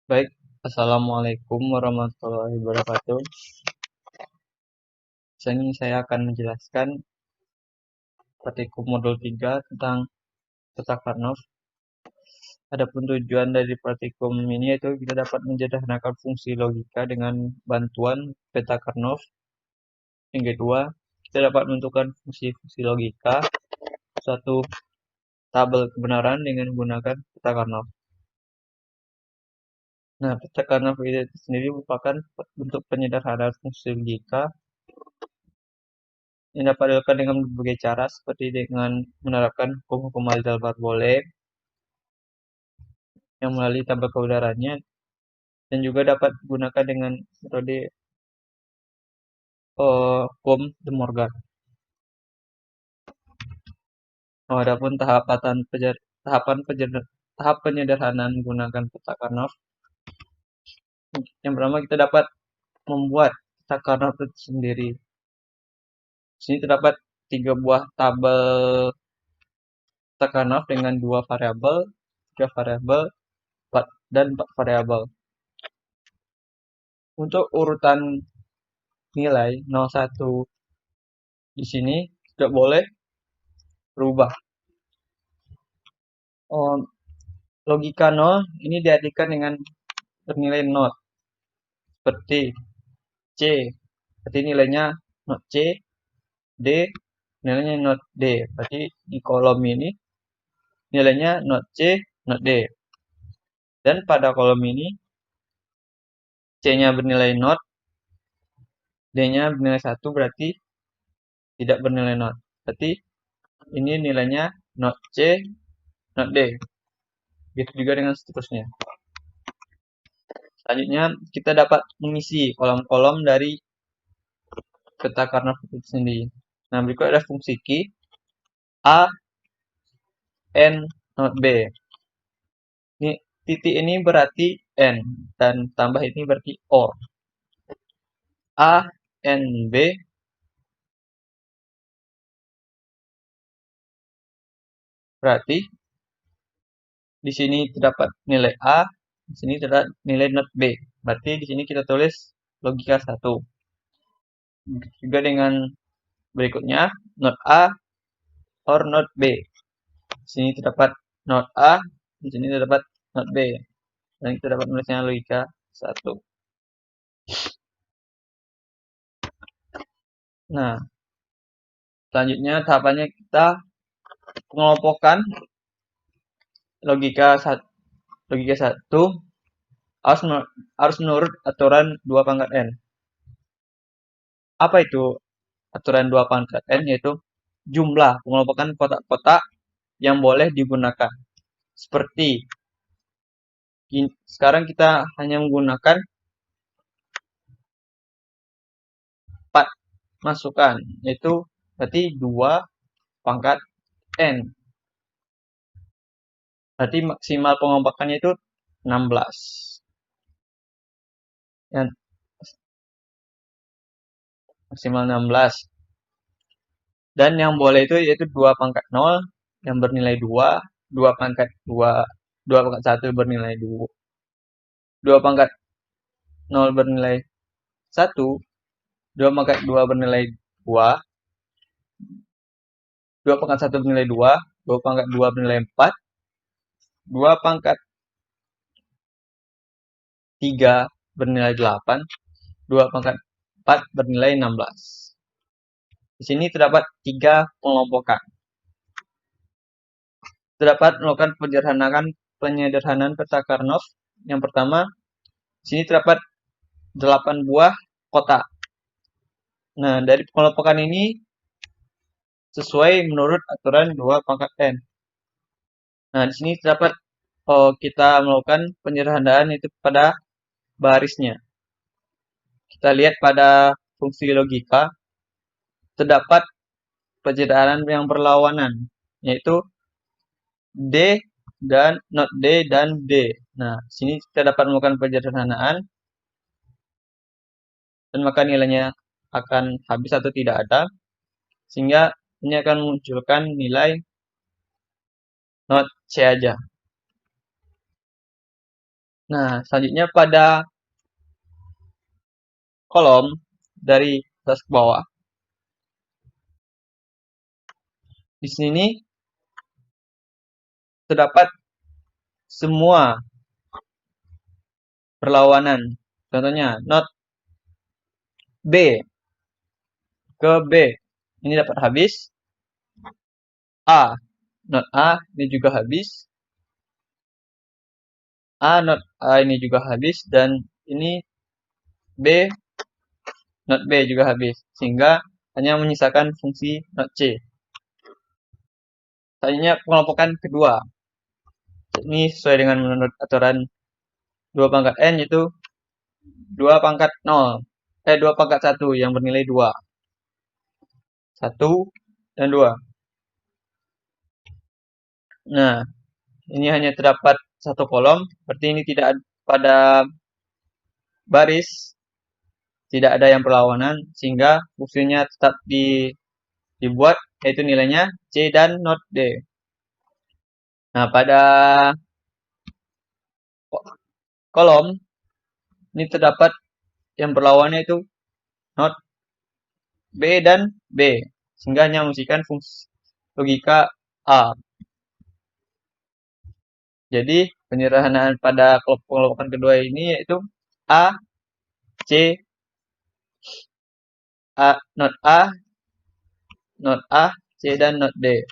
Baik, Assalamualaikum warahmatullahi wabarakatuh. Sini saya akan menjelaskan praktikum modul 3 tentang peta Karnoff. Adapun tujuan dari praktikum ini yaitu kita dapat menyederhanakan fungsi logika dengan bantuan peta Karnoff. Yang kedua, kita dapat menentukan fungsi-fungsi logika suatu tabel kebenaran dengan menggunakan peta Karnoff. Nah, peta Karnoff itu sendiri merupakan bentuk penyederhanaan fungsi logika yang dapat dilakukan dengan berbagai cara seperti dengan menerapkan hukum-hukum aliran parabole yang melalui tabel kebenarannya dan juga dapat digunakan dengan metode hukum De Morgan. Adapun tahap penyederhanaan menggunakan peta Karnoff. Yang pertama kita dapat membuat peta Karnoff itu sendiri. Di sini terdapat 3 buah tabel peta Karnoff dengan 2 variabel, 3 variabel, 4 dan 4 variabel. Untuk urutan nilai 01 di sini tidak boleh berubah. Logika 0 ini diartikan dengan bernilai not seperti C, berarti nilainya not C, D nilainya not D, berarti di kolom ini nilainya not C, not D. Dan pada kolom ini C-nya bernilai not, D-nya bernilai 1 berarti tidak bernilai not. Berarti ini nilainya not C, not D. Begitu juga dengan seterusnya. Selanjutnya kita dapat mengisi kolom-kolom dari peta Karnoff itu sendiri. Nah, berikut ada fungsi key A, N, not B. Ini titik ini berarti N dan tambah ini berarti OR. A, N, B berarti di sini terdapat nilai A, di sini terdapat nilai not B. Berarti di sini kita tulis logika 1. Juga dengan berikutnya not A or not B. Di sini terdapat not A, di sini terdapat not B. Dan kita dapat menulisnya logika 1. Nah, selanjutnya tahapannya kita pengelompokan logika 1 harus menurut aturan 2 pangkat N. Apa itu aturan 2 pangkat N? Yaitu jumlah pengelompokan kotak-kotak yang boleh digunakan. Seperti sekarang kita hanya menggunakan 4 masukan, yaitu berarti 2 pangkat N. Berarti maksimal pengelompokannya itu 16. Yang maksimal 16. Dan yang boleh itu yaitu 2 pangkat 0 yang bernilai 2, 2 pangkat 2, 2 pangkat 1 bernilai 2, 2 pangkat 0 bernilai 1, 2 pangkat 2 bernilai 2, 2 pangkat 1 bernilai 2, 2 pangkat 2 bernilai 4, 2 pangkat 3 bernilai 8, 2 pangkat 4 bernilai 16. Di sini terdapat 3 pengelompokan. Terdapat melakukan penyederhanaan peta Karnoff. Yang pertama, di sini terdapat 8 buah kotak. Nah, dari pengelompokan ini sesuai menurut aturan 2 pangkat N. Nah, di sini terdapat kita melakukan penyederhanaan itu pada barisnya. Kita lihat pada fungsi logika, terdapat penyederhanaan yang berlawanan, yaitu D dan not D dan D. Nah, sini kita dapat melakukan penyederhanaan dan maka nilainya akan habis atau tidak ada, sehingga ini akan memunculkan nilai not C aja. Nah, selanjutnya pada kolom dari atas ke bawah. Di sini terdapat semua perlawanan. Contohnya, not B ke B. Ini dapat habis. A, not A, ini juga habis. A, not A, ini juga habis. Dan ini B, not B juga habis. Sehingga hanya menyisakan fungsi not C. Selanjutnya pengelompokan kedua. Ini sesuai dengan menurut aturan 2 pangkat N, yaitu 2 pangkat 0. 2 pangkat 1 yang bernilai 2. 1 dan 2. Nah, ini hanya terdapat satu kolom, berarti ini tidak pada baris, tidak ada yang perlawanan, sehingga fungsinya tetap dibuat, yaitu nilainya C dan not D. Nah, pada kolom ini terdapat yang berlawannya itu not B dan B, sehingga hanya mengisikan fungsi logika A. Jadi penyederhanaan pada pengelompokan kedua ini yaitu A, C, not A, not A, C, dan not D.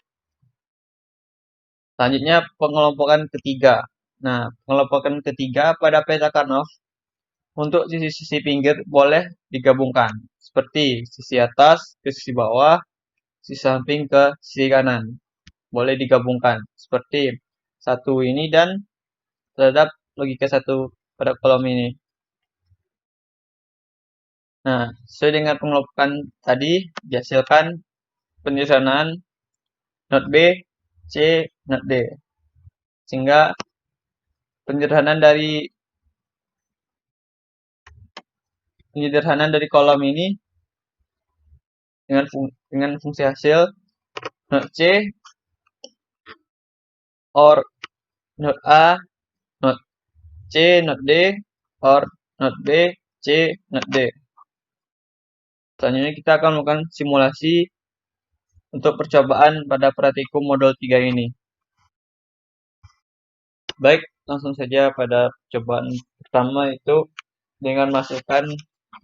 Selanjutnya pengelompokan ketiga. Nah, pengelompokan ketiga pada peta Karnaugh untuk sisi-sisi pinggir boleh digabungkan. Seperti sisi atas ke sisi bawah, sisi samping ke sisi kanan. Boleh digabungkan. Seperti satu ini dan terhadap logika satu pada kolom ini. Nah, sesuai dengan pengelompokan tadi, dihasilkan penyusunan not B, C, not D. Sehingga penyederhanaan dari kolom ini dengan fungsi hasil not C or not A, not C, not D, or not B, C, not D. Selanjutnya kita akan melakukan simulasi untuk percobaan pada praktikum modul 3 ini. Baik, langsung saja pada percobaan pertama itu dengan masukkan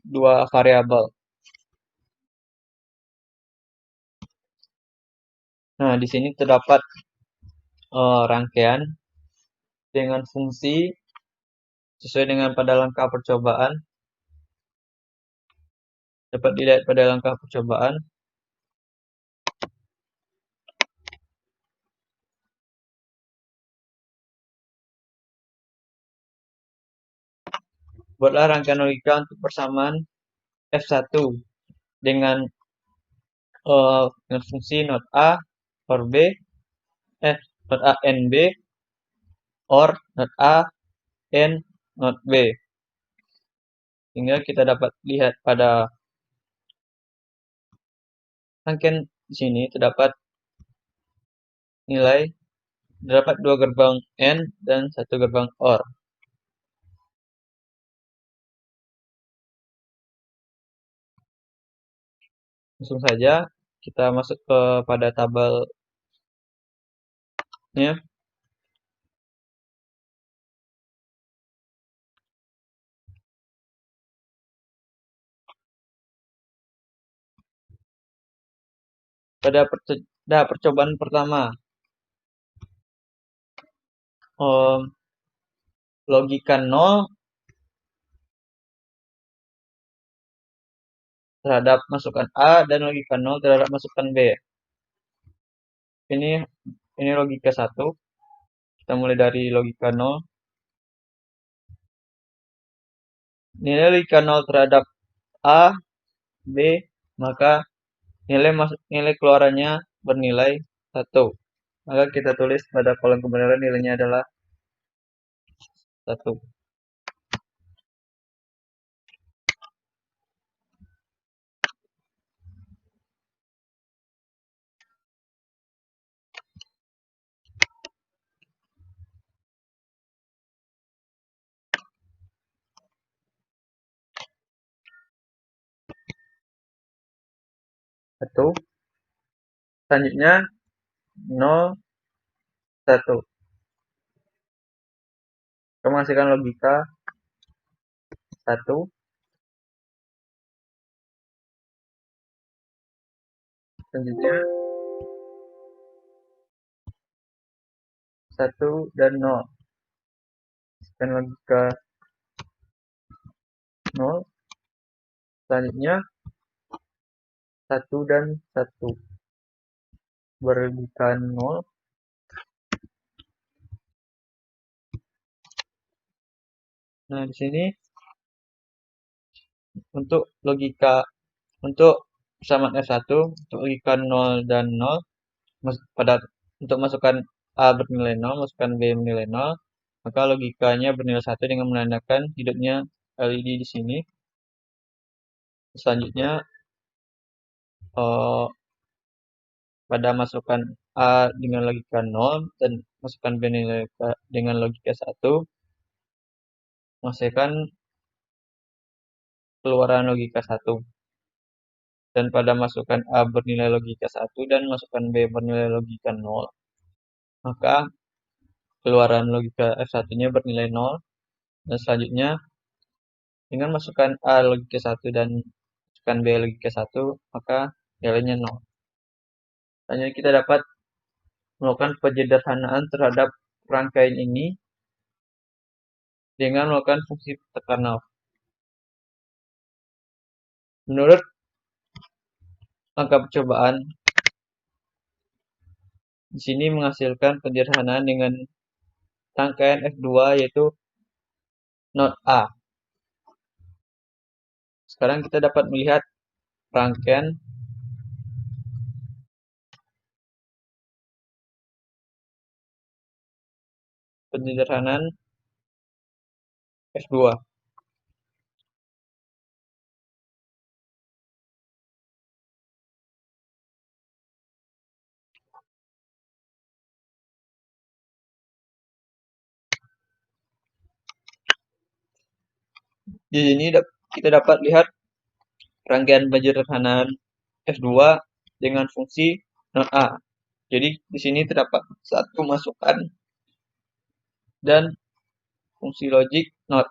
dua variabel. Nah, di sini terdapat rangkaian dengan fungsi sesuai dengan pada langkah percobaan. Dapat dilihat pada langkah percobaan. Buatlah rangkaian logika untuk persamaan F1 dengan fungsi not A or B, not A n B, or not A n not B. Sehingga kita dapat lihat pada rangkaian di sini terdapat nilai, terdapat 2 gerbang N dan 1 gerbang OR. Langsung saja kita masuk pada tabelnya. Pada percobaan pertama, logika 0 terhadap masukan A dan logika 0 terhadap masukan B. Ini logika 1. Kita mulai dari logika 0. Nilai logika 0 terhadap A, B, maka nilai keluarannya bernilai 1. Maka kita tulis pada kolom kebenaran nilainya adalah 1. 1. Selanjutnya 0, 1. Kita menghasilkan logika 1. Selanjutnya 1 dan 0. Dan logika 0. Selanjutnya 1 dan 1. Berlogika 0. Nah, di sini untuk persamaan F1 untuk logika 0 dan 0 untuk masukkan A bernilai 0, masukkan B bernilai 0, maka logikanya bernilai 1 dengan menandakan hidupnya LED di sini. Selanjutnya pada masukkan A dengan logika 0 dan masukkan B dengan logika 1, menghasilkan keluaran logika 1. Dan pada masukkan A bernilai logika 1 dan masukkan B bernilai logika 0, maka keluaran logika F1-nya bernilai 0. Dan selanjutnya dengan masukkan A logika 1 dan masukkan B logika 1, maka nilainya 0. Selanjutnya kita dapat melakukan penyederhanaan terhadap rangkaian ini dengan melakukan fungsi Petrov. Menurut angka percobaan, di sini menghasilkan penyederhanaan dengan rangkaian F2 yaitu not A. Sekarang kita dapat melihat rangkaian penyederhanaan F2. Di sini kita dapat lihat rangkaian penyederhanaan F2 dengan fungsi not A. Jadi di sini terdapat satu masukan dan fungsi logik not.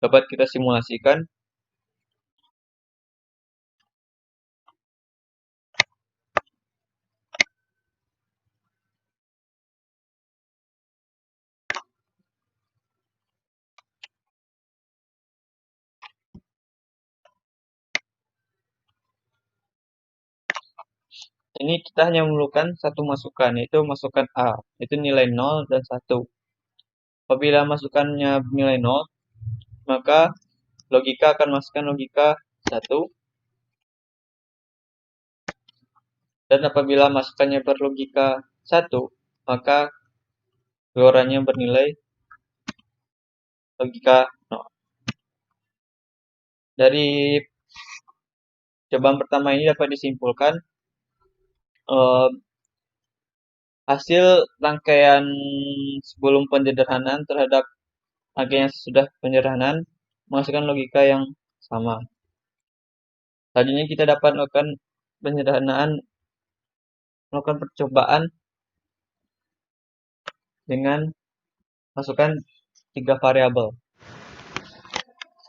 Dapat kita simulasikan. Ini kita hanya memerlukan satu masukan, yaitu masukan A, itu nilai 0 dan 1. Apabila masukannya nilai 0, maka logika akan masukkan logika 1. Dan apabila masukannya berlogika 1, maka keluarannya bernilai logika 0. Dari cobaan pertama ini dapat disimpulkan hasil rangkaian sebelum penyederhanaan terhadap rangkaian sesudah penyederhanaan menghasilkan logika yang sama. Selanjutnya kita dapat melakukan penyederhanaan, melakukan percobaan dengan masukkan 3 variabel.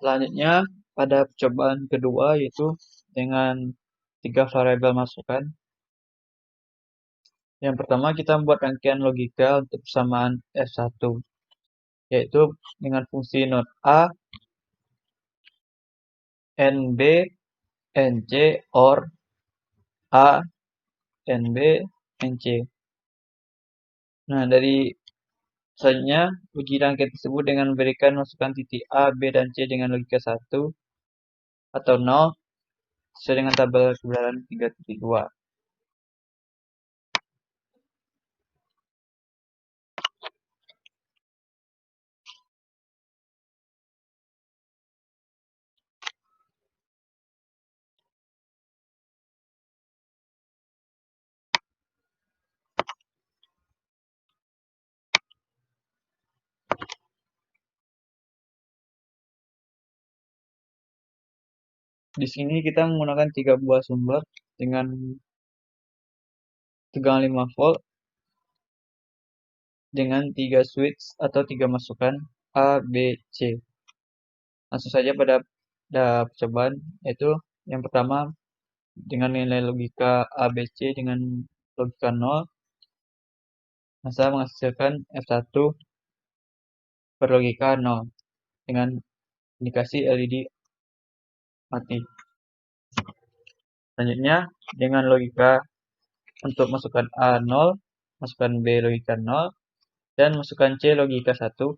Selanjutnya pada percobaan kedua yaitu dengan 3 variabel masukan. Yang pertama kita membuat rangkaian logika untuk persamaan F1, yaitu dengan fungsi not A, NB, NC, or A, NB, NC. Nah, dari selanjutnya uji rangkaian tersebut dengan memberikan masukan titik A, B, dan C dengan logika 1 atau 0 sesuai dengan tabel kebenaran 3.2. Di sini kita menggunakan 3 buah sumber dengan tegangan 5 volt dengan 3 switch atau 3 masukan A, B, C. Langsung saja pada percobaan, yaitu yang pertama dengan nilai logika A, B, C dengan logika 0, masa menghasilkan F1 berlogika 0 dengan indikasi LED mati. Selanjutnya dengan logika untuk masukkan A 0, masukkan B logika 0, dan masukkan C logika 1.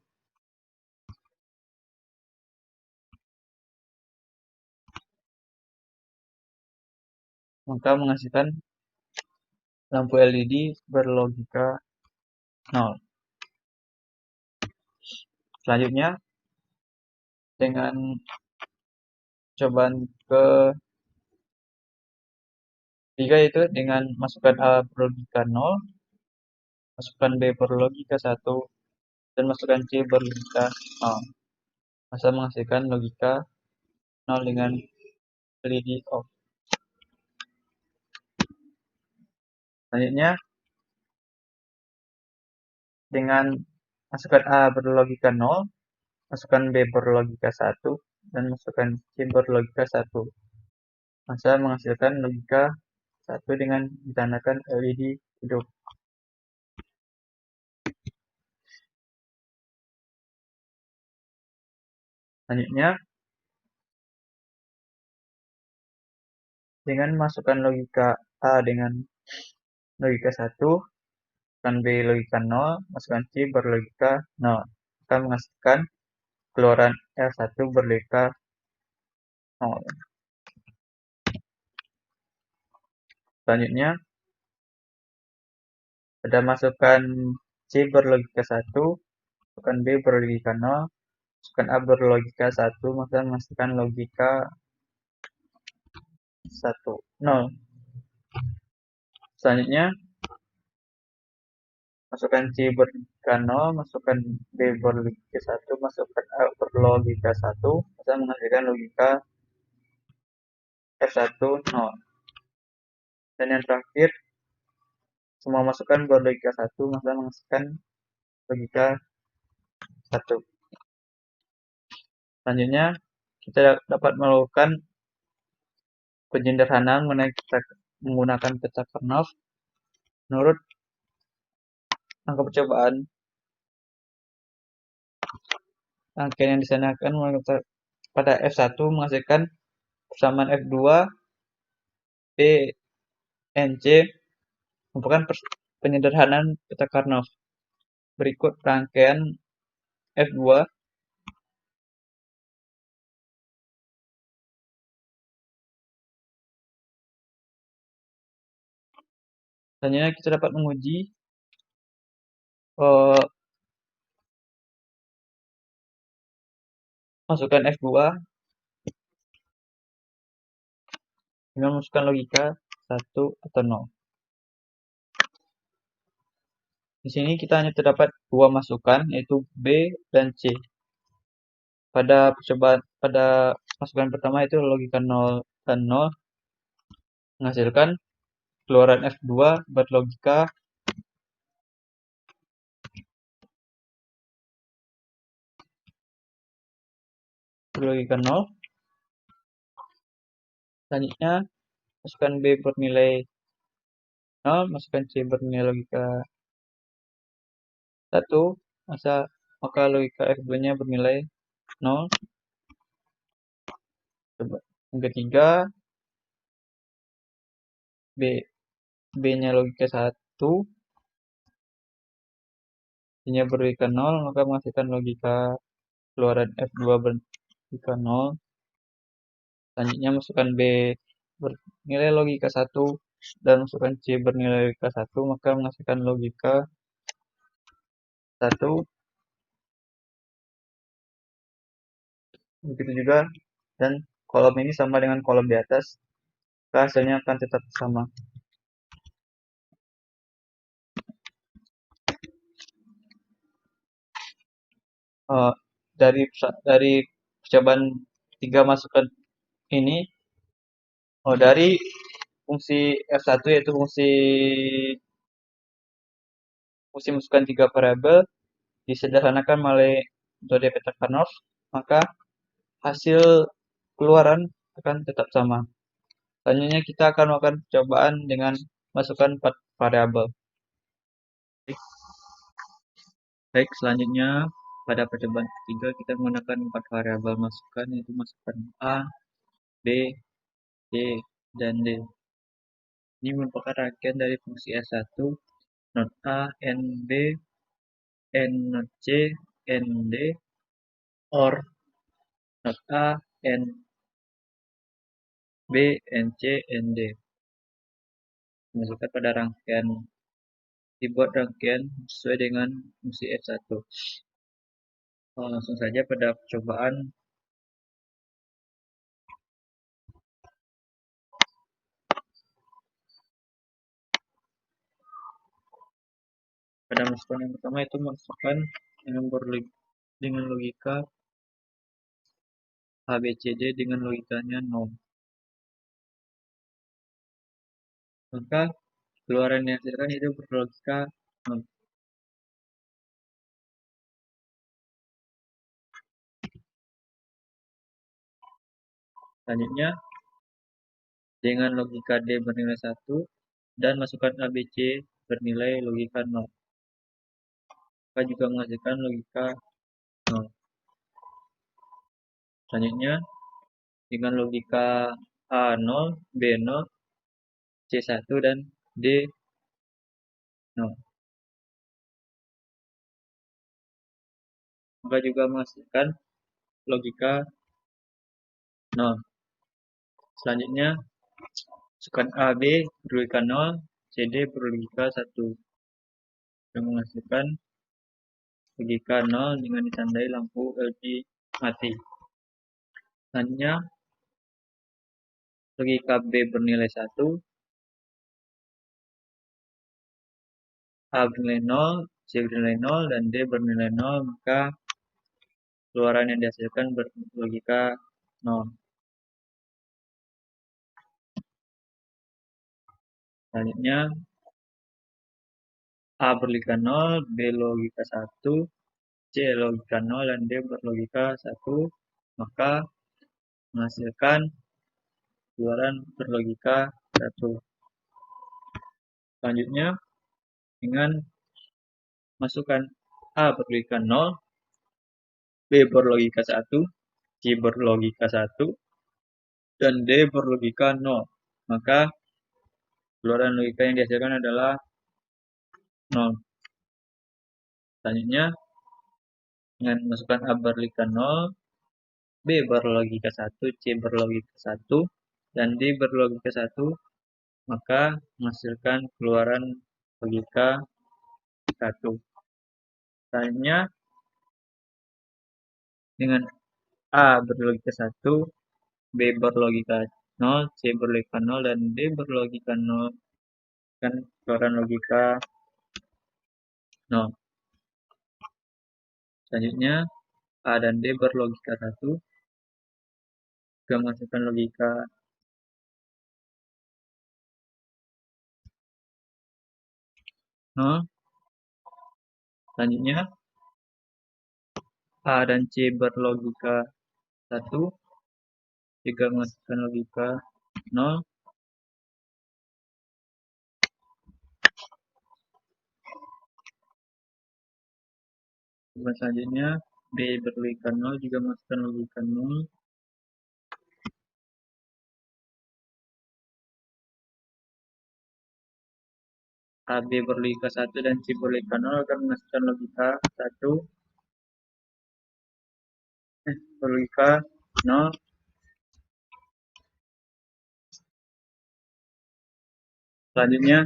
Maka menghasilkan lampu LED berlogika 0. Selanjutnya dengan cobaan ketiga, yaitu dengan masukkan A berlogika 0, masukkan B berlogika 1, dan masukkan C berlogika 0. Masa menghasilkan logika 0 dengan LED off. Selanjutnya dengan masukkan A berlogika 0, masukkan B berlogika 1, dan masukkan C berlogika 1. Masa menghasilkan logika 1 dengan ditandakan LED hidup. Selanjutnya dengan masukkan logika A dengan logika 1, masukkan B logika 0, masukkan C berlogika 0. Maka menghasilkan keluaran L1 berlogika 0. Selanjutnya pada masukkan C berlogika 1, masukkan B berlogika 0, masukkan A berlogika 1, maka menghasilkan logika 1, 0. Selanjutnya masukkan C berlogika 0, masukkan B berlogika 1, masukkan A berlogika 1, maka menghasilkan logika F1, 0. Dan yang terakhir, semua masukan berlogika 1, maka menghasilkan logika 1. Selanjutnya, kita dapat melakukan penyederhanaan menggunakan peta Karnoff. Menurut angka percobaan, rangkaian yang disanakan pada F1 menghasilkan persamaan F2 P N C merupakan penyederhanaan peta Karnoff. Berikut rangkaian F2. Selanjutnya kita dapat menguji masukkan F2 dengan memasukkan logika 1 atau 0. Di sini kita hanya terdapat dua masukan, yaitu B dan C. Pada masukan pertama itu logika 0 dan 0 menghasilkan keluaran F2 berlogika berlogika 0. Selanjutnya masukkan B bernilai 0, masukkan C bernilai logika 1, maka logika F2-nya bernilai 0. Coba yang ketiga, B-nya logika 1, C-nya berlogika 0, maka menghasilkan logika keluaran F2 berlogika 0. Selanjutnya masukkan B bernilai logika 1 dan masukkan C bernilai logika 1, maka menghasilkan logika 1. Begitu juga, dan kolom ini sama dengan kolom di atas, maka hasilnya akan tetap sama. Dari percobaan 3 masukan ini, Oh, dari fungsi F1 yaitu fungsi fungsi masukkan tiga variabel disederhanakan oleh metode Petrov, maka hasil keluaran akan tetap sama. Selanjutnya kita akan melakukan percobaan dengan masukkan 4 variabel. Baik, selanjutnya pada percobaan ketiga kita menggunakan 4 variabel masukan, yaitu masukan A, B, C, dan D. Ini merupakan rangkaian dari fungsi S1, not A, N, B, N, not C, N, D, or not A, N, B, N, C, N, D. Masukkan pada rangkaian, dibuat rangkaian sesuai dengan fungsi F1. Langsung saja pada percobaan. Pada masukan yang pertama itu masukkan dengan logika A, B, C, D dengan logikanya 0. Maka keluaran yang dihasilkan itu berlogika 0. Selanjutnya, dengan logika D bernilai 1 dan masukkan A, B, C bernilai logika 0. Maka juga menghasilkan logika 0. Selanjutnya, dengan logika A 0, B 0, C 1, dan D 0. Maka juga menghasilkan logika 0. Selanjutnya, masukkan A, B berlogika 0, C, D berlogika 1. Yang menghasilkan logika 0 dengan ditandai lampu LED mati. Selanjutnya, logika B bernilai 1, A bernilai 0, C bernilai 0, dan D bernilai 0, maka keluaran yang dihasilkan berlogika 0. Selanjutnya, A berlogika 0, B logika 1, C logika 0, dan D berlogika 1, maka menghasilkan keluaran berlogika 1. Selanjutnya, dengan masukkan A berlogika 0, B berlogika 1, C berlogika 1, dan D berlogika 0. Maka keluaran logika yang dihasilkan adalah 0. Selanjutnya, dengan masukkan A berlogika 0, B berlogika 1, C berlogika 1, dan D berlogika 1, maka menghasilkan keluaran logika 1. Selanjutnya, dengan A berlogika 1, B berlogika 0, C berlogika 0, dan D berlogika 0, kan keluaran logika 0. Selanjutnya, A dan D berlogika 1, juga menghasilkan logika 0. Selanjutnya, A dan C berlogika 1, juga menghasilkan logika 0. Selanjutnya, B berlogika 0 juga menghasilkan logika 0. A, B berlogika 1 dan C berlogika 0 akan menghasilkan logika 1. Berlogika 0. Selanjutnya,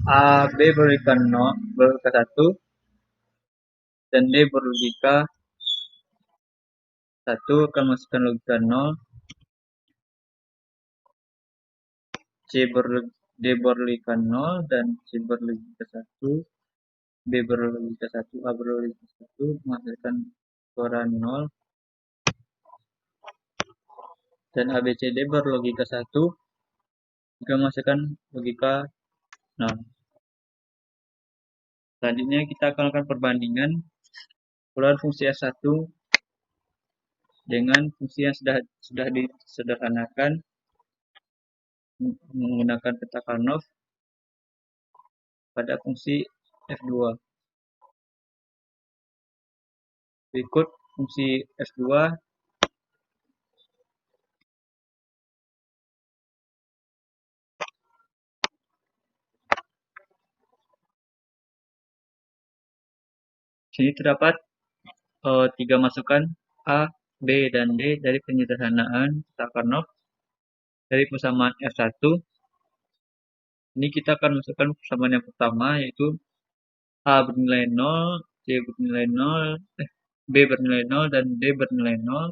A, B berlogika 0, berlogika 1, dan D berlogika 1 akan menghasilkan logika 0. D berlogika 0 dan C berlogika 1, B berlogika 1, A berlogika 1 menghasilkan keluaran 0. dan ABCD berlogika 1 jika menghasilkan logika 0. Selanjutnya kita akan melakukan perbandingan keluar fungsi F1 dengan fungsi yang sudah disederhanakan menggunakan peta Karnoff pada fungsi F2. Berikut fungsi F2 sini terdapat 3 masukan A, B, dan D dari penyederhanaan peta Karnoff dari persamaan F1. Ini kita akan masukkan persamaan yang pertama, yaitu A bernilai 0, C bernilai 0, B bernilai 0, dan D bernilai 0.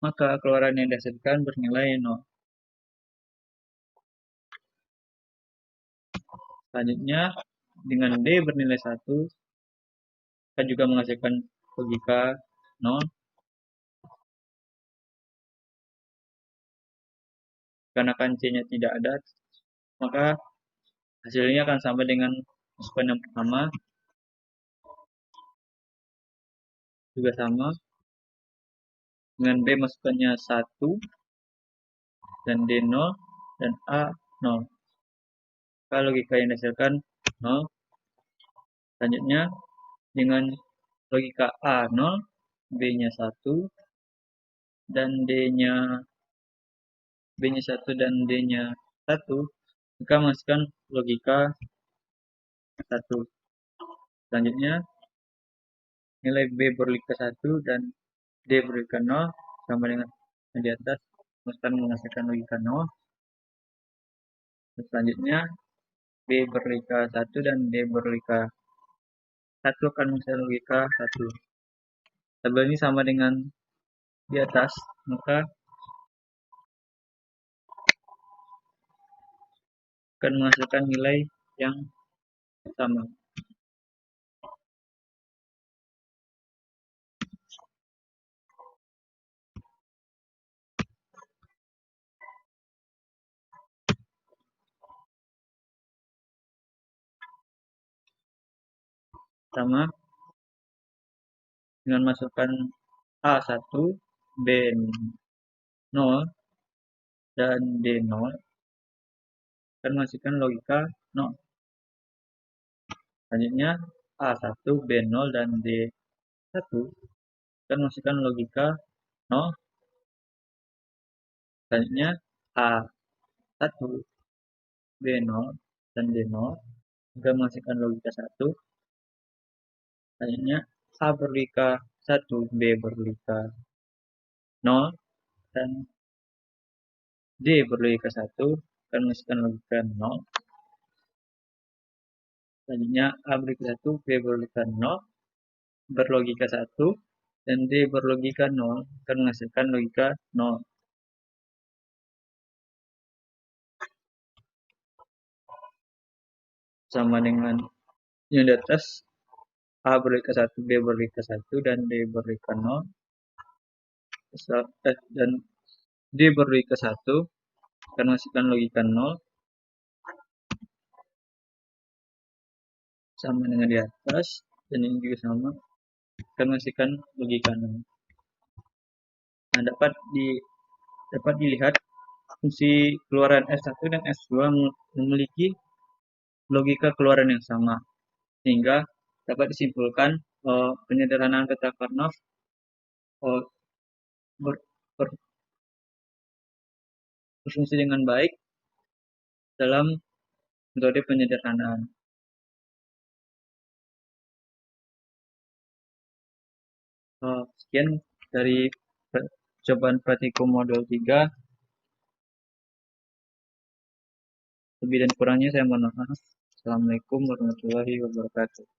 Maka keluaran yang dihasilkan bernilai 0. Selanjutnya, dengan D bernilai 1, kita juga menghasilkan logika 0. Karena kan C-nya tidak ada, maka hasilnya akan sama dengan masukan yang pertama. Juga sama. Dengan B masukannya 1, dan D 0, dan A 0. Maka logika yang dihasilkan 0. Selanjutnya, dengan logika A 0, B-nya 1, dan D-nya B-nya 1 dan D-nya 1, maka menghasilkan logika 1. Selanjutnya, nilai B berlogika 1 dan D berlogika 0 sama dengan yang di atas, menghasilkan logika 0. Selanjutnya, B berlogika 1 dan D berlogika 1 akan menghasilkan logika 1. Tabel ini sama dengan di atas, maka akan menghasilkan nilai yang sama. Sama dengan masukkan A1, B0, dan D0 akan menghasilkan logika 0. Selanjutnya A1, B0, dan D1 akan menghasilkan logika 0. Selanjutnya A1, B0, dan D0 akan menghasilkan logika 1. Selanjutnya A berlogika 1, B berlogika 0, dan D berlogika 1 akan menghasilkan logika 0. Selanjutnya A berlogika 1, B berlogika 0, berlogika 1, dan D berlogika 0 akan menghasilkan logika 0. Sama dengan yang di atas, A berlogika 1, B berlogika 1, dan D berlogika 0. Dan D berlogika 1 akan menghasilkan logika 0. Sama dengan di atas, dan ini juga sama, akan menghasilkan logika 0. Nah, dapat dilihat fungsi keluaran F1 dan F2 memiliki logika keluaran yang sama, sehingga dapat disimpulkan penyederhanaan peta Karnoff berfungsi dengan baik dalam metode penyederhanaan. Sekian dari percobaan praktikum modul 3. Lebih dan kurangnya saya mohon maaf. Assalamualaikum warahmatullahi wabarakatuh.